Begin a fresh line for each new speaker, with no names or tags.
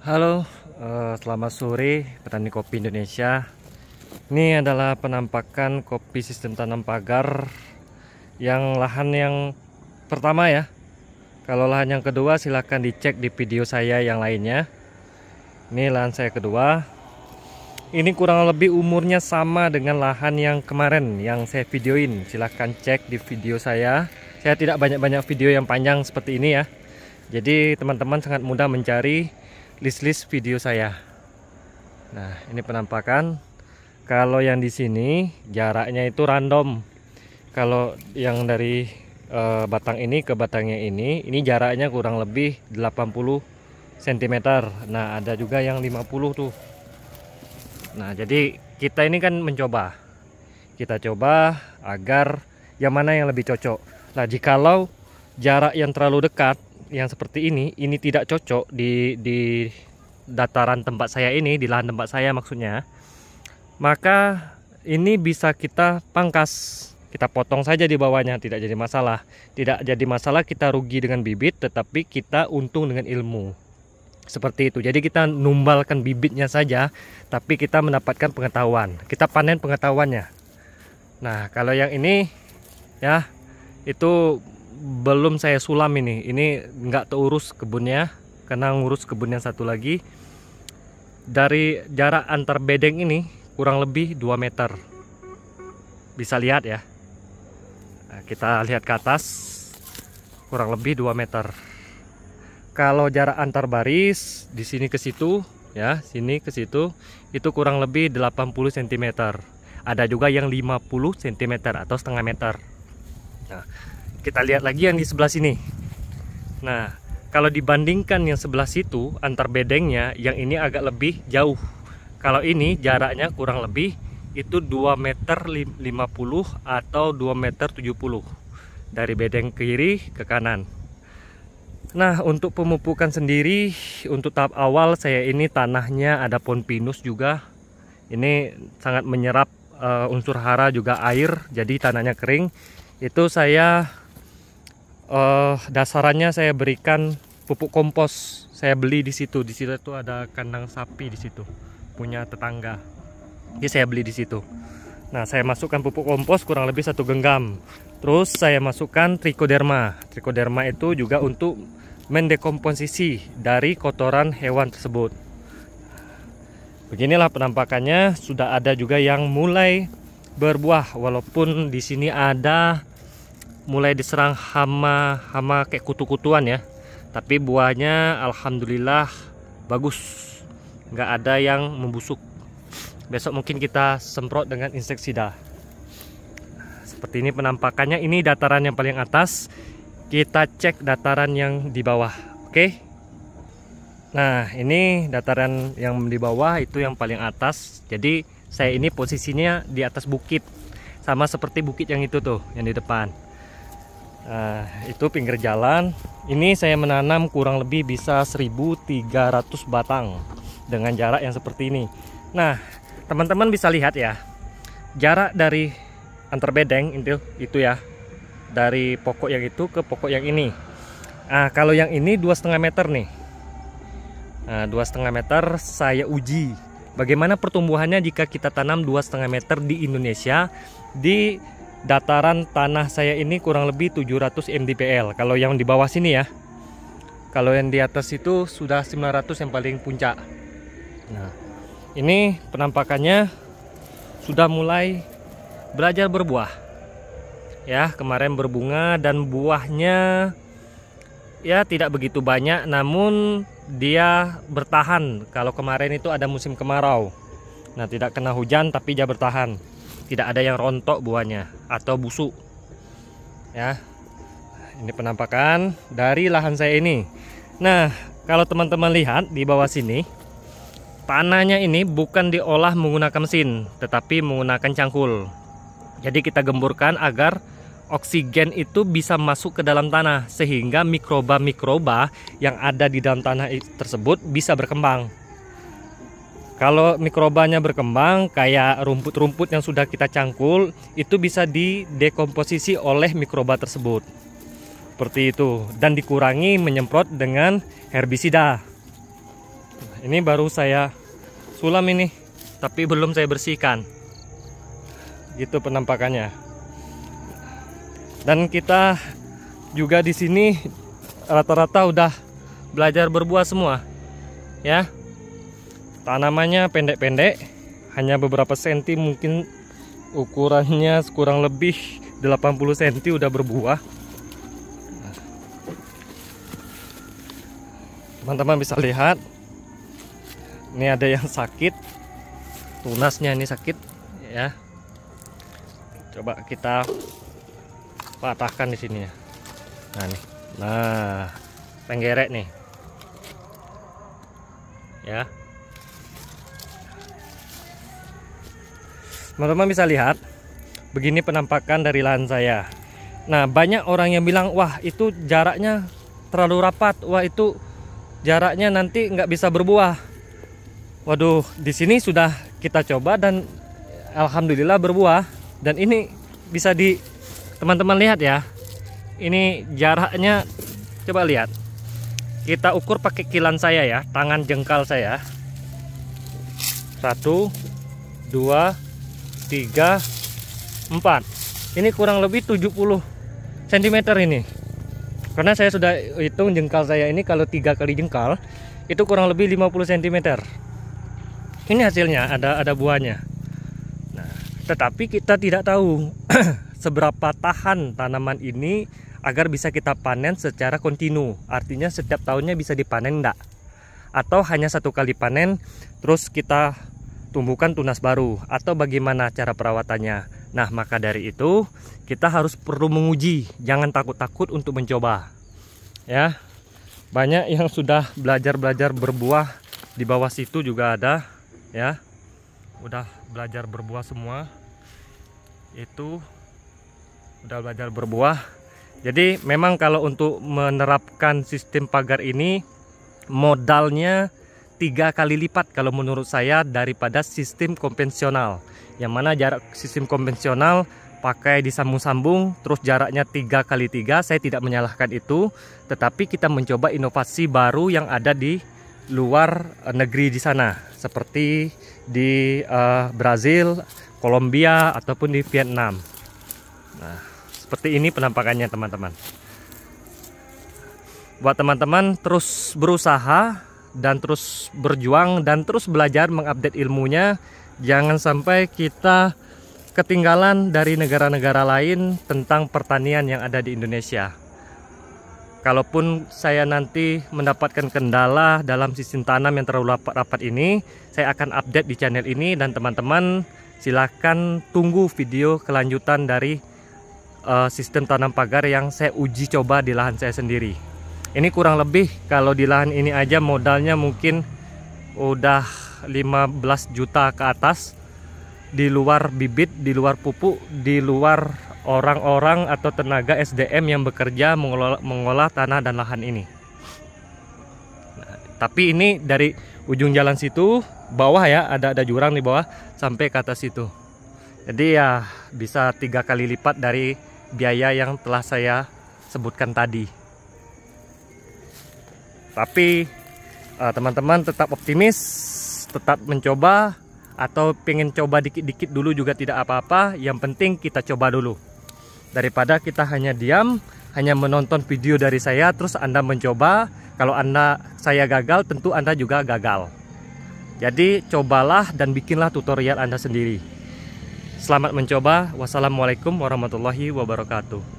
Halo, selamat sore petani kopi Indonesia. Ini adalah penampakan kopi sistem tanam pagar yang lahan yang pertama ya. Kalau lahan yang kedua silahkan dicek di video saya yang lainnya. Ini lahan saya kedua. Ini kurang lebih umurnya sama dengan lahan yang kemarin yang saya videoin. Silahkan cek di video saya. Saya tidak banyak-banyak video yang panjang seperti ini ya. Jadi teman-teman sangat mudah mencari list video saya. Nah, ini penampakan. Kalau yang di sini jaraknya itu random. Kalau yang dari batang ini ke batangnya ini jaraknya kurang lebih 80 cm. Nah, ada juga yang 50 tuh. Nah, jadi kita ini kan mencoba. Kita coba agar yang mana yang lebih cocok. Nah, jikalau jarak yang terlalu dekat yang seperti ini tidak cocok di dataran tempat saya ini, di lahan tempat saya maksudnya, maka ini bisa kita pangkas, kita potong saja di bawahnya, tidak jadi masalah. Tidak jadi masalah kita rugi dengan bibit, tetapi kita untung dengan ilmu. Seperti itu. Jadi kita numbalkan bibitnya saja, tapi kita mendapatkan pengetahuan, kita panen pengetahuannya. Nah, kalau yang ini ya, itu belum saya sulam. Ini nggak terurus kebunnya karena ngurus kebun yang satu lagi. Dari jarak antar bedeng ini kurang lebih 2 meter, bisa lihat ya. Nah, kita lihat ke atas, kurang lebih 2 meter. Kalau jarak antar baris di sini ke situ ya, sini ke situ itu kurang lebih 80 cm. Ada juga yang 50 cm atau setengah meter. Nah, kita lihat lagi yang di sebelah sini. Nah, kalau dibandingkan yang sebelah situ antar bedengnya, yang ini agak lebih jauh. Kalau ini jaraknya kurang lebih itu 2 meter 50 atau 2 meter 70 dari bedeng kiri ke kanan. Nah, untuk pemupukan sendiri untuk tahap awal saya ini tanahnya ada pohon pinus juga. Ini sangat menyerap unsur hara juga air, jadi tanahnya kering. Itu saya dasarannya saya berikan pupuk kompos. Saya beli di situ. Di situ itu ada kandang sapi di situ, punya tetangga. Jadi saya beli di situ. Nah, saya masukkan pupuk kompos kurang lebih 1 genggam. Terus saya masukkan trichoderma. Trichoderma itu juga untuk mendekomposisi dari kotoran hewan tersebut. Beginilah penampakannya. Sudah ada juga yang mulai berbuah, walaupun di sini ada mulai diserang hama kayak kutu-kutuan ya, tapi buahnya alhamdulillah bagus, nggak ada yang membusuk. Besok mungkin kita semprot dengan inseksida. Seperti ini penampakannya. Ini dataran yang paling atas, kita cek dataran yang di bawah. Oke. Nah, ini dataran yang di bawah itu yang paling atas. Jadi saya ini posisinya di atas bukit, sama seperti bukit yang itu tuh yang di depan. Nah, itu pinggir jalan. Ini saya menanam kurang lebih bisa 1300 batang dengan jarak yang seperti ini. Nah, teman-teman bisa lihat ya, jarak dari antar bedeng itu ya, dari pokok yang itu ke pokok yang ini. Nah, kalau yang ini 2,5 meter nih. Nah, 2,5 meter saya uji bagaimana pertumbuhannya jika kita tanam 2,5 meter di Indonesia. Di dataran tanah saya ini kurang lebih 700 mdpl. Kalau yang di bawah sini ya, kalau yang di atas itu sudah 900 yang paling puncak. Nah, ini penampakannya sudah mulai belajar berbuah ya. Kemarin berbunga dan buahnya ya tidak begitu banyak, namun dia bertahan. Kalau kemarin itu ada musim kemarau, nah tidak kena hujan tapi dia bertahan. Tidak ada yang rontok buahnya atau busuk ya. Ini penampakan dari lahan saya ini. Nah, kalau teman-teman lihat di bawah sini, tanahnya ini bukan diolah menggunakan mesin, tetapi menggunakan cangkul. Jadi kita gemburkan agar oksigen itu bisa masuk ke dalam tanah, sehingga mikroba-mikroba yang ada di dalam tanah tersebut bisa berkembang. Kalau mikrobanya berkembang kayak rumput-rumput yang sudah kita cangkul, itu bisa didekomposisi oleh mikroba tersebut. Seperti itu. Dan dikurangi menyemprot dengan herbisida. ini baru saya sulam ini, tapi belum saya bersihkan. Gitu penampakannya. Dan kita juga di sini rata-rata udah belajar berbuah semua. Ya. Tanamannya pendek-pendek, hanya beberapa senti, mungkin ukurannya kurang lebih 80 cm udah berbuah. Teman-teman bisa lihat, ini ada yang sakit, tunasnya ini sakit ya. Coba kita patahkan di sini ya. Nah nih, nah penggerek nih ya. Teman-teman bisa lihat, begini penampakan dari lahan saya. Nah, banyak orang yang bilang, wah itu jaraknya terlalu rapat, wah itu jaraknya nanti nggak bisa berbuah. Waduh, di sini sudah kita coba dan alhamdulillah berbuah. Dan ini bisa teman-teman lihat ya. Ini jaraknya, coba lihat. Kita ukur pakai kilan saya ya, tangan jengkal saya. 1, 2, 3, 4. Ini kurang lebih 70 cm ini. Karena saya sudah hitung jengkal saya ini kalau 3 kali jengkal itu kurang lebih 50 cm. Ini hasilnya, ada buahnya. Nah, tetapi kita tidak tahu seberapa tahan tanaman ini agar bisa kita panen secara kontinu. Artinya setiap tahunnya bisa dipanen enggak? Atau hanya 1 kali panen terus kita tumbuhkan tunas baru, atau bagaimana cara perawatannya. Nah, maka dari itu kita harus perlu menguji, jangan takut-takut untuk mencoba. Ya. Banyak yang sudah belajar berbuah, di bawah situ juga ada ya. Udah belajar berbuah semua. Itu udah belajar berbuah. Jadi memang kalau untuk menerapkan sistem pagar ini modalnya 3 kali lipat kalau menurut saya daripada sistem konvensional. Yang mana jarak sistem konvensional pakai disambung-sambung terus jaraknya 3 kali 3. Saya tidak menyalahkan itu, tetapi kita mencoba inovasi baru yang ada di luar negeri di sana, seperti di Brazil, Kolombia ataupun di Vietnam. Nah, seperti ini penampakannya teman-teman. Buat teman-teman terus berusaha dan terus berjuang dan terus belajar mengupdate ilmunya. Jangan sampai kita ketinggalan dari negara-negara lain tentang pertanian yang ada di Indonesia. Kalaupun saya nanti mendapatkan kendala dalam sistem tanam yang terlalu rapat ini, saya akan update di channel ini, dan teman-teman silakan tunggu video kelanjutan dari sistem tanam pagar yang saya uji coba di lahan saya sendiri. Ini kurang lebih kalau di lahan ini aja modalnya mungkin udah 15 juta ke atas, di luar bibit, di luar pupuk, di luar orang-orang atau tenaga SDM yang bekerja mengolah tanah dan lahan ini. Nah, tapi ini dari ujung jalan situ bawah ya, ada jurang di bawah sampai ke atas situ. Jadi ya bisa 3 kali lipat dari biaya yang telah saya sebutkan tadi. Tapi teman-teman tetap optimis, tetap mencoba, atau pengen coba dikit-dikit dulu juga tidak apa-apa. Yang penting kita coba dulu, daripada kita hanya diam, hanya menonton video dari saya terus Anda mencoba. Kalau saya gagal, tentu Anda juga gagal. Jadi cobalah dan bikinlah tutorial Anda sendiri. Selamat mencoba. Wassalamualaikum warahmatullahi wabarakatuh.